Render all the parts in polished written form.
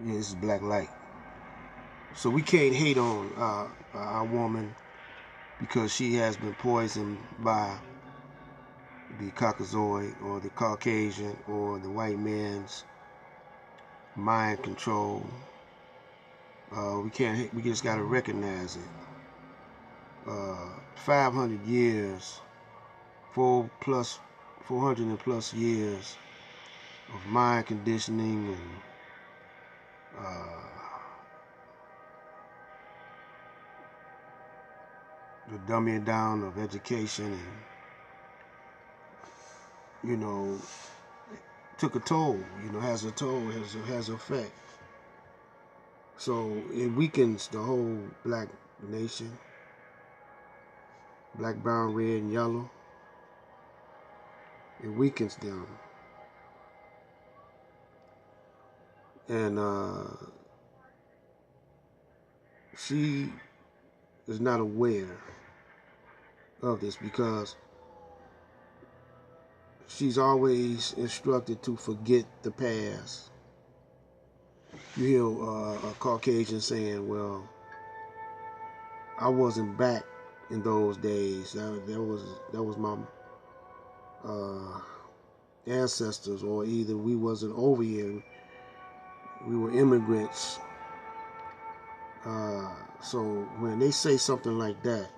Yeah, this is black light. So we can't hate on our woman because she has been poisoned by the Caucasoid or the Caucasian or the white man's mind control. We can't. We just got to recognize it. 500 years, 400 and plus years of mind conditioning and the dumbing down of education, and took a toll. Has a toll, has an effect. So it weakens the whole black nation, black, brown, red, and yellow. It weakens them, and she is not aware of this because she's always instructed to forget the past. You hear a Caucasian saying, "Well, I wasn't back in those days. That was my uh, ancestors, or either we wasn't over here. We were immigrants." So when they say something like that,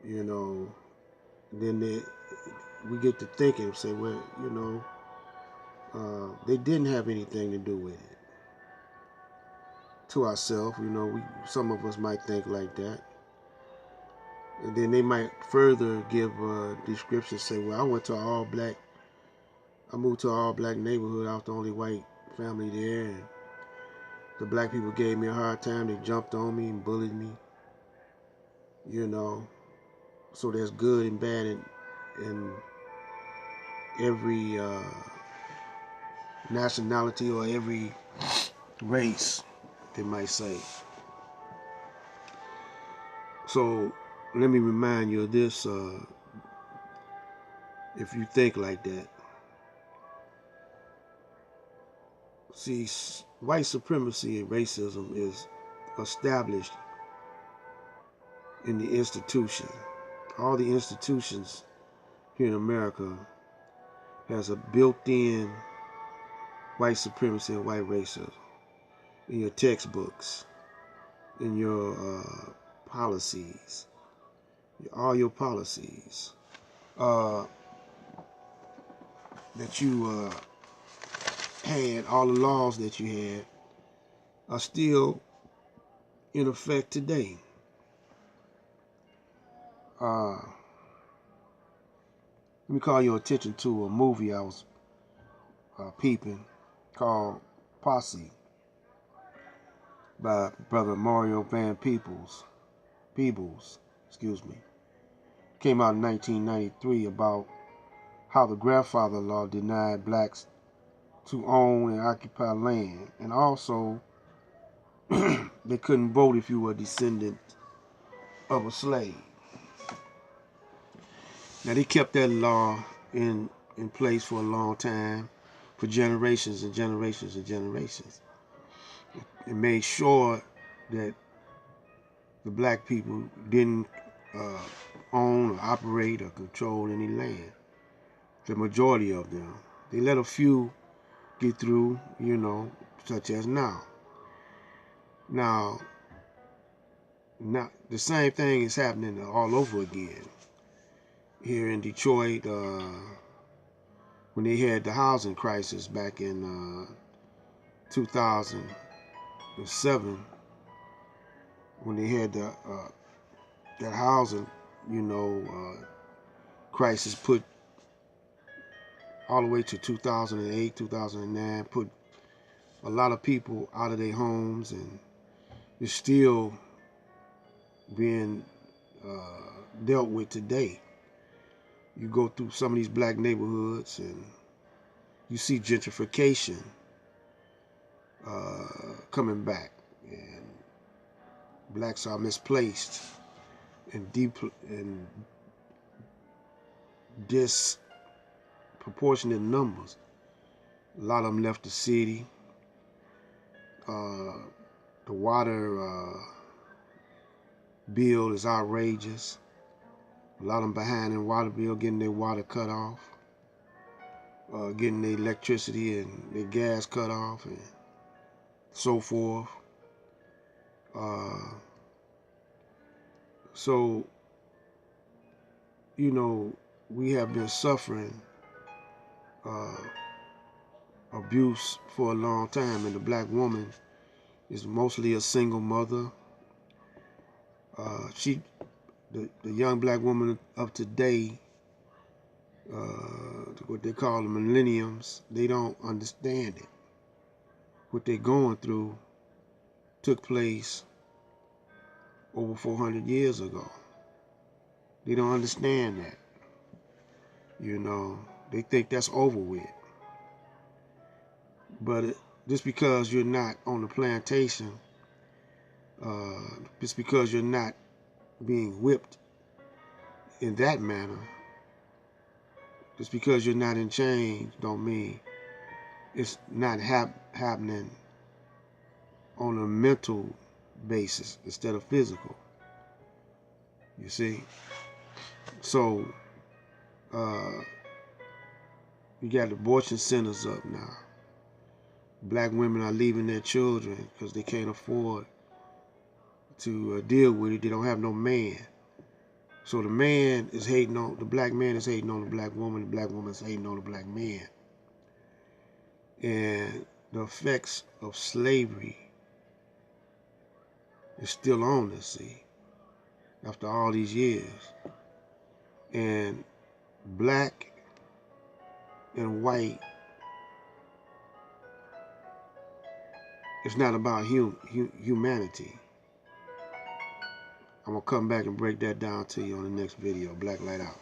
you know, then we get to thinking, say, well, they didn't have anything to do with it. To ourselves, some of us might think like that, and then they might further give a description, say, well, I moved to an all black neighborhood. I was the only white family there, and the black people gave me a hard time. They jumped on me and bullied me, you know. So there's good and bad in every nationality or every race, they might say. So let me remind you of this, if you think like that. See, white supremacy and racism is established in the institution. All the institutions here in America has a built-in white supremacy and white racism in your textbooks, in your policies, all your policies that you had, all the laws that you had are still in effect today. Let me call your attention to a movie I was peeping called Posse by brother Mario Van Peebles, excuse me. Came out in 1993 about how the grandfather law denied blacks to own and occupy land, and also they couldn't vote if you were a descendant of a slave. Now they kept that law in place for a long time, for generations and generations and generations. It made sure that the black people didn't uh, own or operate or control any land. The majority of them. They let a few get through, such as now. Now, the same thing is happening all over again. Here in Detroit, when they had the housing crisis back in 2007, when they had that housing, crisis, put all the way to 2008, 2009, put a lot of people out of their homes, and it's still being dealt with today. You go through some of these black neighborhoods and you see gentrification coming back, and blacks are misplaced in disproportionate numbers. A lot of them left the city. The water bill is outrageous. A lot of them behind in water bill, getting their water cut off, getting their electricity and their gas cut off, and so forth. So, you know, we have been suffering abuse for a long time, and the black woman is mostly a single mother. The young black woman of today, what they call the millenniums, they don't understand it. What they're going through took place over 400 years ago. They don't understand that. You know, they think that's over with. But just because you're not on the plantation, just because you're not being whipped in that manner, just because you're not in chains, don't mean it's not happening on a mental basis instead of physical. You see? So, you got abortion centers up now. Black women are leaving their children because they can't afford to deal with it. They don't have no man. So the man is hating on, the black man is hating on the black woman, the black woman is hating on the black man. And the effects of slavery is still on us, see, after all these years. And black and white, it's not about humanity. I'm going to come back and break that down to you on the next video. Black Light Out.